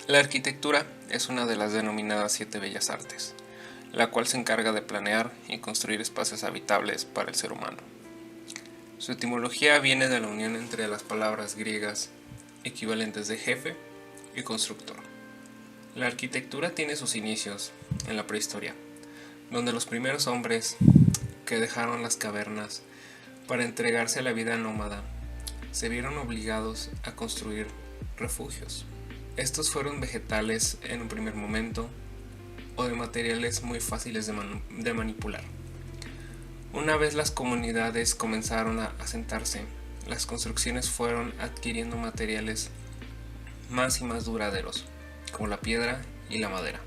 La arquitectura es una de las denominadas 7 bellas artes, la cual se encarga de planear y construir espacios habitables para el ser humano. Su etimología viene de la unión entre las palabras griegas equivalentes de jefe y constructor. La arquitectura tiene sus inicios en la prehistoria, donde los primeros hombres que dejaron las cavernas para entregarse a la vida nómada se vieron obligados a construir refugios. Estos fueron vegetales en un primer momento o de materiales muy fáciles de manipular. Una vez las comunidades comenzaron a asentarse, las construcciones fueron adquiriendo materiales más y más duraderos, como la piedra y la madera.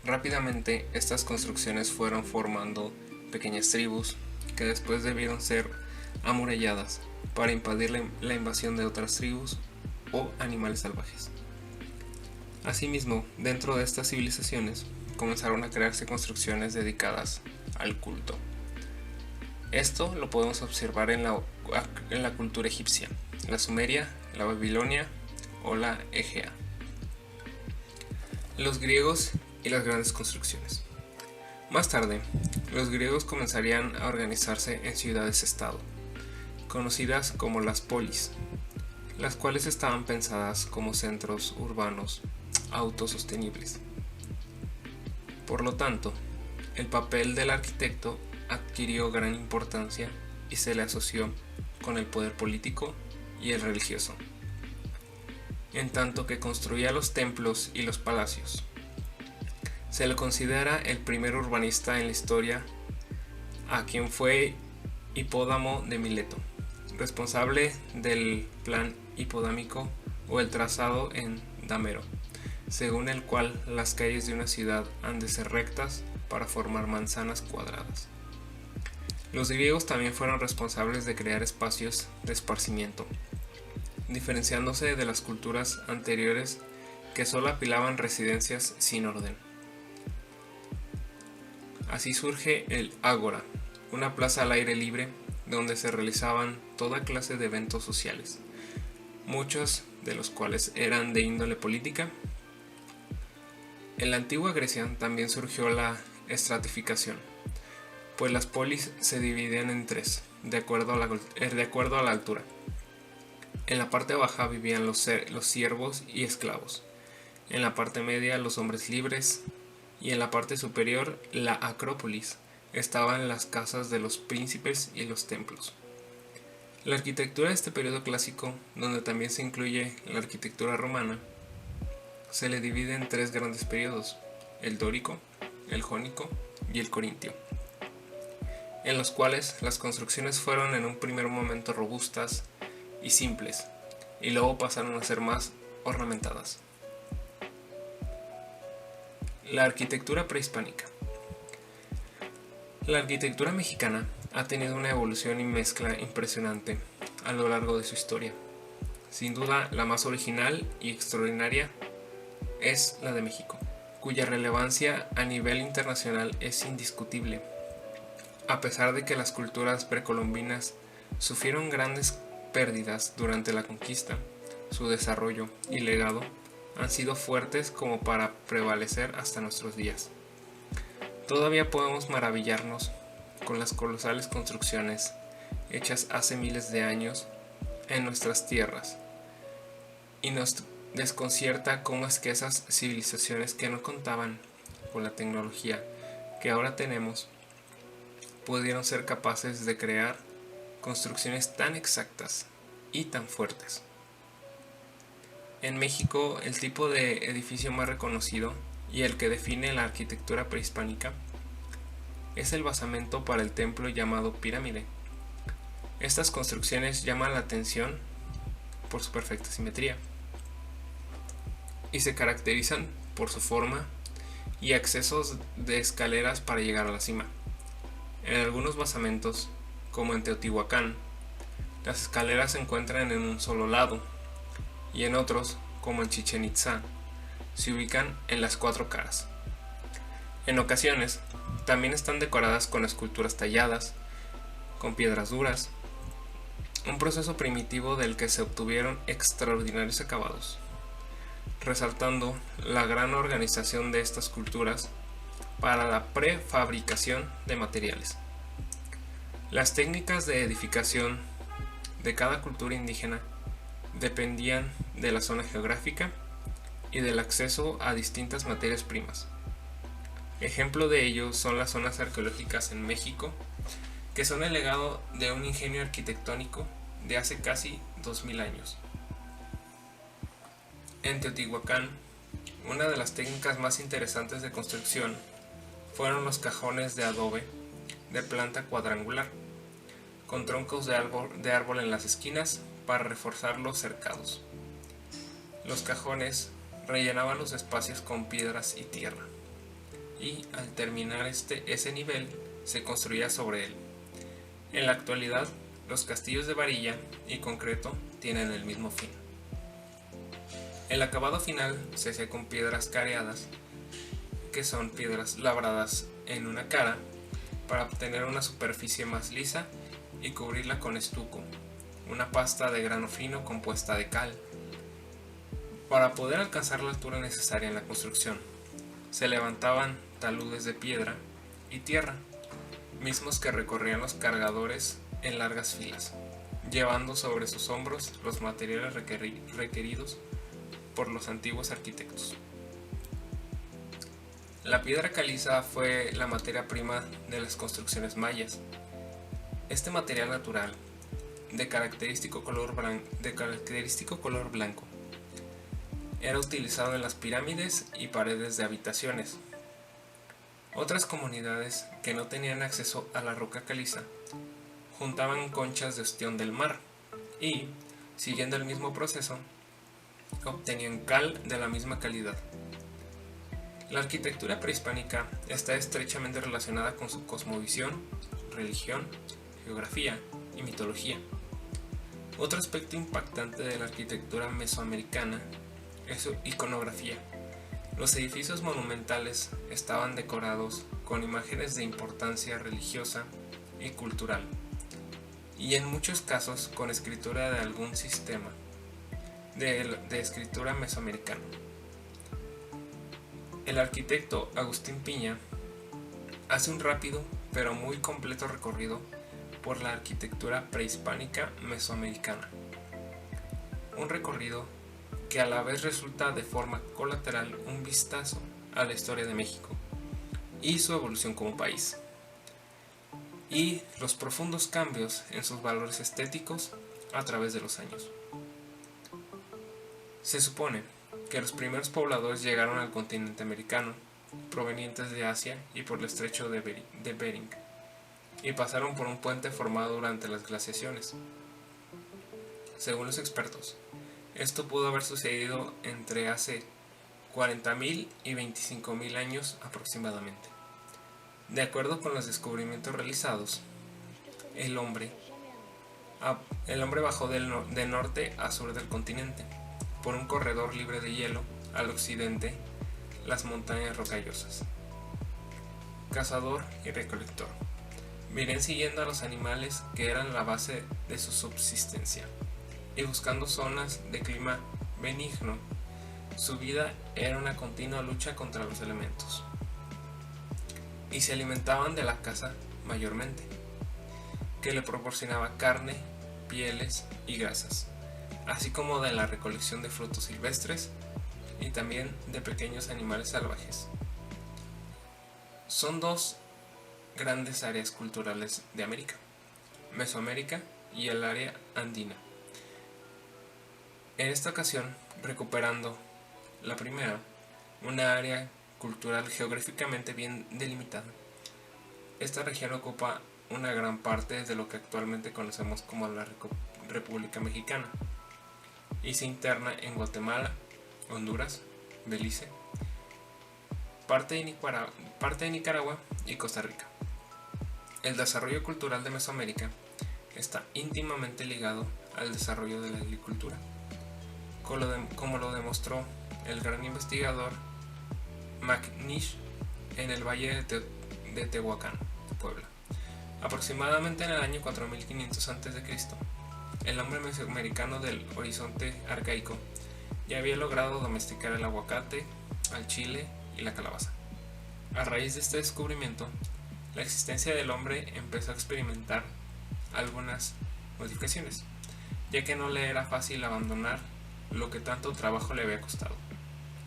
Rápidamente estas construcciones fueron formando pequeñas tribus que después debieron ser amuralladas para impedir la invasión de otras tribus o animales salvajes. Asimismo, dentro de estas civilizaciones comenzaron a crearse construcciones dedicadas al culto. Esto lo podemos observar en la cultura egipcia, la sumeria, la babilonia o la egea. Los griegos y las grandes construcciones. Más tarde, los griegos comenzarían a organizarse en ciudades-estado, conocidas como las polis, las cuales estaban pensadas como centros urbanos autosostenibles. Por lo tanto, el papel del arquitecto adquirió gran importancia y se le asoció con el poder político y el religioso, en tanto que construía los templos y los palacios. Se le considera el primer urbanista en la historia, a quien fue Hipódamo de Mileto, responsable del plan hipodámico o el trazado en Damero, según el cual las calles de una ciudad han de ser rectas para formar manzanas cuadradas. Los griegos también fueron responsables de crear espacios de esparcimiento, diferenciándose de las culturas anteriores que solo apilaban residencias sin orden. Así surge el ágora, una plaza al aire libre donde se realizaban toda clase de eventos sociales, muchos de los cuales eran de índole política. En la antigua Grecia también surgió la estratificación, pues las polis se dividían en tres, de acuerdo a la altura. En la parte baja vivían los siervos y esclavos, en la parte media los hombres libres, y en la parte superior, la acrópolis, estaban las casas de los príncipes y los templos. La arquitectura de este periodo clásico, donde también se incluye la arquitectura romana, se le divide en tres grandes periodos: el dórico, el jónico y el corintio, en los cuales las construcciones fueron en un primer momento robustas y simples, y luego pasaron a ser más ornamentadas. La arquitectura prehispánica. La arquitectura mexicana ha tenido una evolución y mezcla impresionante a lo largo de su historia. Sin duda, la más original y extraordinaria es la de México, cuya relevancia a nivel internacional es indiscutible. A pesar de que las culturas precolombinas sufrieron grandes pérdidas durante la conquista, su desarrollo y legado han sido fuertes como para prevalecer hasta nuestros días. Todavía podemos maravillarnos con las colosales construcciones hechas hace miles de años en nuestras tierras, y nos desconcierta cómo es que esas civilizaciones que no contaban con la tecnología que ahora tenemos pudieron ser capaces de crear construcciones tan exactas y tan fuertes. En México, el tipo de edificio más reconocido y el que define la arquitectura prehispánica es el basamento para el templo llamado pirámide. Estas construcciones llaman la atención por su perfecta simetría y se caracterizan por su forma y accesos de escaleras para llegar a la cima. En algunos basamentos, como en Teotihuacán, las escaleras se encuentran en un solo lado, y en otros, como en Chichén Itzá, se ubican en las cuatro caras. En ocasiones, también están decoradas con esculturas talladas, con piedras duras, un proceso primitivo del que se obtuvieron extraordinarios acabados. resaltando la gran organización de estas culturas para la prefabricación de materiales. Las técnicas de edificación de cada cultura indígena dependían de la zona geográfica y del acceso a distintas materias primas. Ejemplo de ello son las zonas arqueológicas en México, que son el legado de un ingenio arquitectónico de hace casi 2000 años. En Teotihuacán, una de las técnicas más interesantes de construcción fueron los cajones de adobe de planta cuadrangular, con troncos de árbol en las esquinas para reforzar los cercados. Los cajones rellenaban los espacios con piedras y tierra, y al terminar ese nivel se construía sobre él. En la actualidad, los castillos de varilla y concreto tienen el mismo fin. El acabado final se hace con piedras careadas, que son piedras labradas en una cara para obtener una superficie más lisa y cubrirla con estuco, una pasta de grano fino compuesta de cal. Para poder alcanzar la altura necesaria en la construcción, se levantaban taludes de piedra y tierra, mismos que recorrían los cargadores en largas filas, llevando sobre sus hombros los materiales requeridos por los antiguos arquitectos. La piedra caliza fue la materia prima de las construcciones mayas. Este material natural, de característico color blanco, era utilizado en las pirámides y paredes de habitaciones. Otras comunidades que no tenían acceso a la roca caliza juntaban conchas de ostión del mar y, siguiendo el mismo proceso, obtenían cal de la misma calidad. La arquitectura prehispánica está estrechamente relacionada con su cosmovisión, religión, geografía y mitología. Otro aspecto impactante de la arquitectura mesoamericana es su iconografía. Los edificios monumentales estaban decorados con imágenes de importancia religiosa y cultural, y en muchos casos con escritura de algún sistema de escritura mesoamericano. El arquitecto Agustín Piña hace un rápido pero muy completo recorrido por la arquitectura prehispánica mesoamericana. Un recorrido que a la vez resulta de forma colateral un vistazo a la historia de México y su evolución como país, y los profundos cambios en sus valores estéticos a través de los años. Se supone que los primeros pobladores llegaron al continente americano, provenientes de Asia y por el estrecho de Bering, y pasaron por un puente formado durante las glaciaciones. Según los expertos, esto pudo haber sucedido entre hace 40.000 y 25.000 años aproximadamente. De acuerdo con los descubrimientos realizados, el hombre bajó de norte a sur del continente, por un corredor libre de hielo, al occidente, las montañas rocallosas. Cazador y recolector. Vienen siguiendo a los animales que eran la base de su subsistencia, y buscando zonas de clima benigno. Su vida era una continua lucha contra los elementos, y se alimentaban de la caza mayormente, que le proporcionaba carne, pieles y grasas, así como de la recolección de frutos silvestres y también de pequeños animales salvajes. Son dos grandes áreas culturales de América, Mesoamérica y el área andina. En esta ocasión, recuperando la primera, una área cultural geográficamente bien delimitada, esta región ocupa una gran parte de lo que actualmente conocemos como la República Mexicana, y se interna en Guatemala, Honduras, Belice, parte de Nicaragua y Costa Rica. El desarrollo cultural de Mesoamérica está íntimamente ligado al desarrollo de la agricultura, como lo demostró el gran investigador McNish en el valle de Tehuacán, Puebla. Aproximadamente en el año 4500 a.C., el hombre mesoamericano del horizonte arcaico y había logrado domesticar el aguacate, al chile y la calabaza. A raíz de este descubrimiento, la existencia del hombre empezó a experimentar algunas modificaciones, ya que no le era fácil abandonar lo que tanto trabajo le había costado,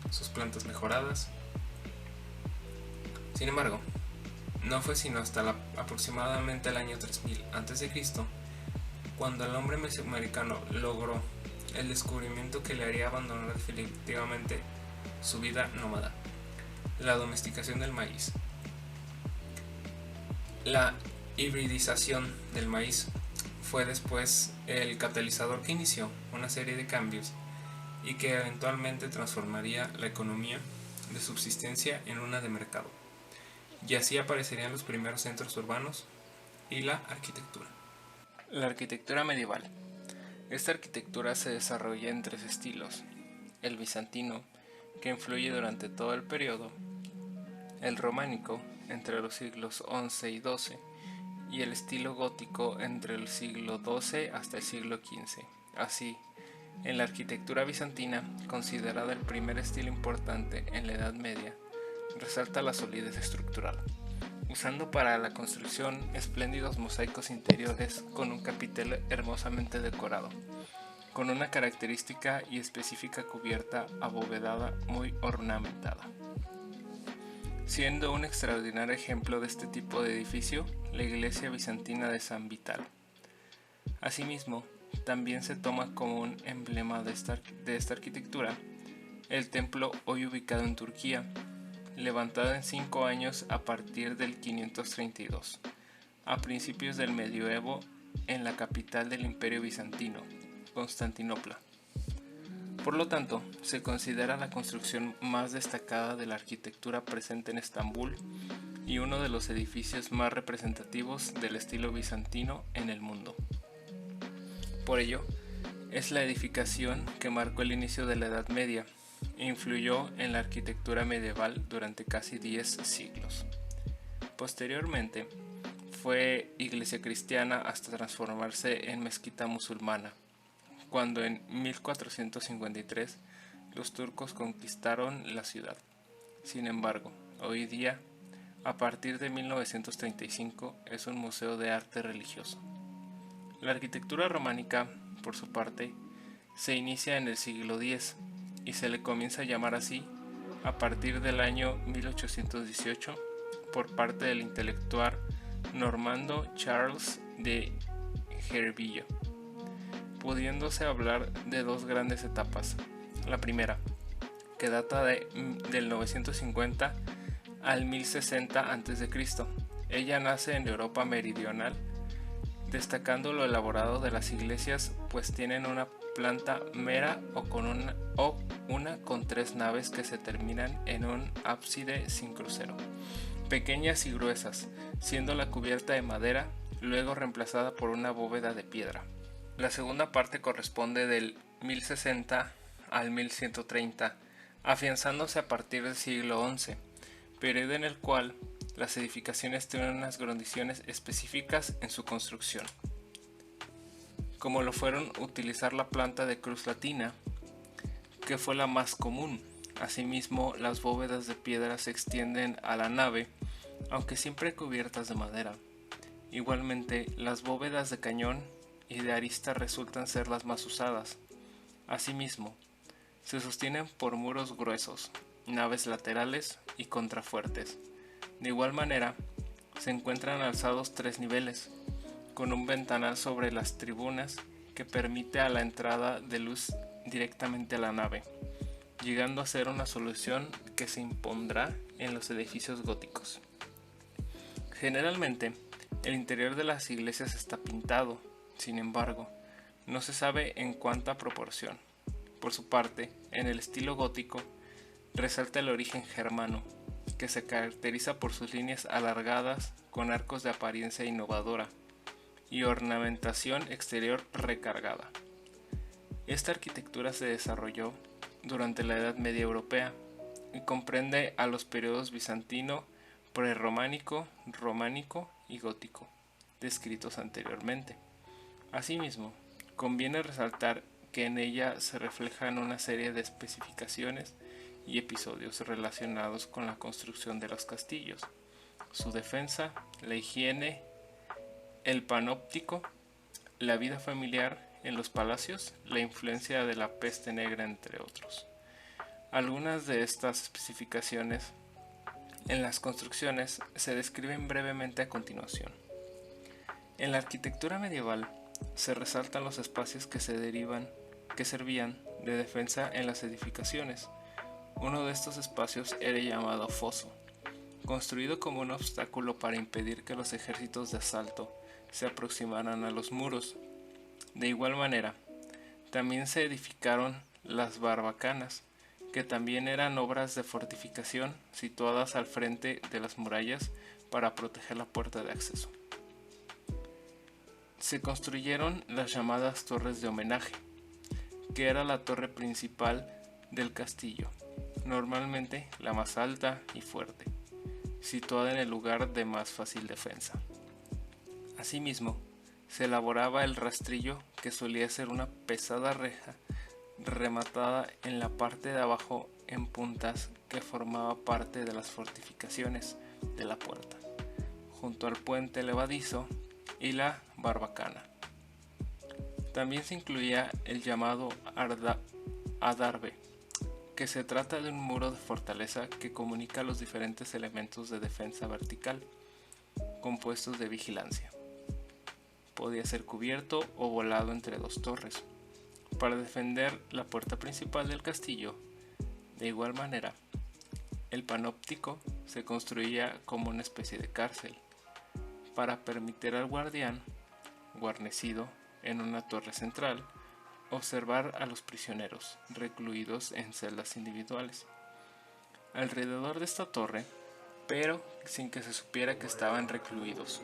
sus plantas mejoradas. Sin embargo, no fue sino hasta aproximadamente el año 3000 a.C. cuando el hombre mesoamericano logró el descubrimiento que le haría abandonar definitivamente su vida nómada, la domesticación del maíz. La hibridización del maíz fue después el catalizador que inició una serie de cambios y que eventualmente transformaría la economía de subsistencia en una de mercado. Y así aparecerían los primeros centros urbanos y la arquitectura. La arquitectura medieval. Esta arquitectura se desarrolla en tres estilos: el bizantino, que influye durante todo el periodo; el románico, entre los siglos XI y XII, y el estilo gótico entre el siglo XII hasta el siglo XV. Así, en la arquitectura bizantina, considerada el primer estilo importante en la Edad Media, resalta la solidez estructural, usando para la construcción espléndidos mosaicos interiores con un capitel hermosamente decorado, con una característica y específica cubierta abovedada muy ornamentada. Siendo un extraordinario ejemplo de este tipo de edificio la iglesia bizantina de San Vital. Asimismo, también se toma como un emblema de esta arquitectura el templo hoy ubicado en Turquía, levantado en 5 años a partir del 532, a principios del medioevo, en la capital del Imperio Bizantino, Constantinopla. Por lo tanto, se considera la construcción más destacada de la arquitectura presente en Estambul y uno de los edificios más representativos del estilo bizantino en el mundo. Por ello, es la edificación que marcó el inicio de la Edad Media e influyó en la arquitectura medieval durante casi 10 siglos. Posteriormente, fue iglesia cristiana hasta transformarse en mezquita musulmana, cuando en 1453 los turcos conquistaron la ciudad. Sin embargo, hoy día, a partir de 1935, es un museo de arte religioso. La arquitectura románica, por su parte, se inicia en el siglo X y se le comienza a llamar así a partir del año 1818 por parte del intelectual normando Charles de Gervillo, pudiéndose hablar de dos grandes etapas. La primera, que data del 950 al 1060 a.C. Ella nace en Europa meridional, destacando lo elaborado de las iglesias, pues tienen una planta mera o una con 3 naves que se terminan en un ábside sin crucero, pequeñas y gruesas, siendo la cubierta de madera, luego reemplazada por una bóveda de piedra. La segunda parte corresponde del 1060 al 1130, afianzándose a partir del siglo XI, periodo en el cual las edificaciones tienen unas condiciones específicas en su construcción, como lo fueron utilizar la planta de cruz latina, que fue la más común. Asimismo, las bóvedas de piedra se extienden a la nave, aunque siempre cubiertas de madera. Igualmente, las bóvedas de cañón y de arista resultan ser las más usadas. Asimismo, se sostienen por muros gruesos, naves laterales y contrafuertes. De igual manera, se encuentran alzados 3 niveles, con un ventanal sobre las tribunas que permite a la entrada de luz directamente a la nave, llegando a ser una solución que se impondrá en los edificios góticos. Generalmente, el interior de las iglesias está pintado, sin embargo, no se sabe en cuánta proporción. Por su parte, en el estilo gótico, resalta el origen germano, que se caracteriza por sus líneas alargadas con arcos de apariencia innovadora y ornamentación exterior recargada. Esta arquitectura se desarrolló durante la Edad Media Europea y comprende a los periodos bizantino, prerrománico, románico y gótico, descritos anteriormente. Asimismo, conviene resaltar que en ella se reflejan una serie de especificaciones y episodios relacionados con la construcción de los castillos, su defensa, la higiene, el panóptico, la vida familiar en los palacios, la influencia de la peste negra, entre otros. Algunas de estas especificaciones en las construcciones se describen brevemente a continuación. En la arquitectura medieval se resaltan los espacios que servían de defensa en las edificaciones. Uno de estos espacios era llamado foso, construido como un obstáculo para impedir que los ejércitos de asalto se aproximaran a los muros. De igual manera, también se edificaron las barbacanas, que también eran obras de fortificación situadas al frente de las murallas para proteger la puerta de acceso. Se construyeron las llamadas torres de homenaje, que era la torre principal del castillo, normalmente la más alta y fuerte, situada en el lugar de más fácil defensa. Asimismo, se elaboraba el rastrillo, que solía ser una pesada reja rematada en la parte de abajo en puntas, que formaba parte de las fortificaciones de la puerta, junto al puente levadizo y la barbacana. También se incluía el llamado adarve, que se trata de un muro de fortaleza que comunica los diferentes elementos de defensa vertical, compuestos de vigilancia. Podía ser cubierto o volado entre dos torres, para defender la puerta principal del castillo. De igual manera, el panóptico se construía como una especie de cárcel, para permitir al guardián, guarnecido en una torre central, observar a los prisioneros recluidos en celdas individuales alrededor de esta torre, pero sin que se supiera que estaban recluidos.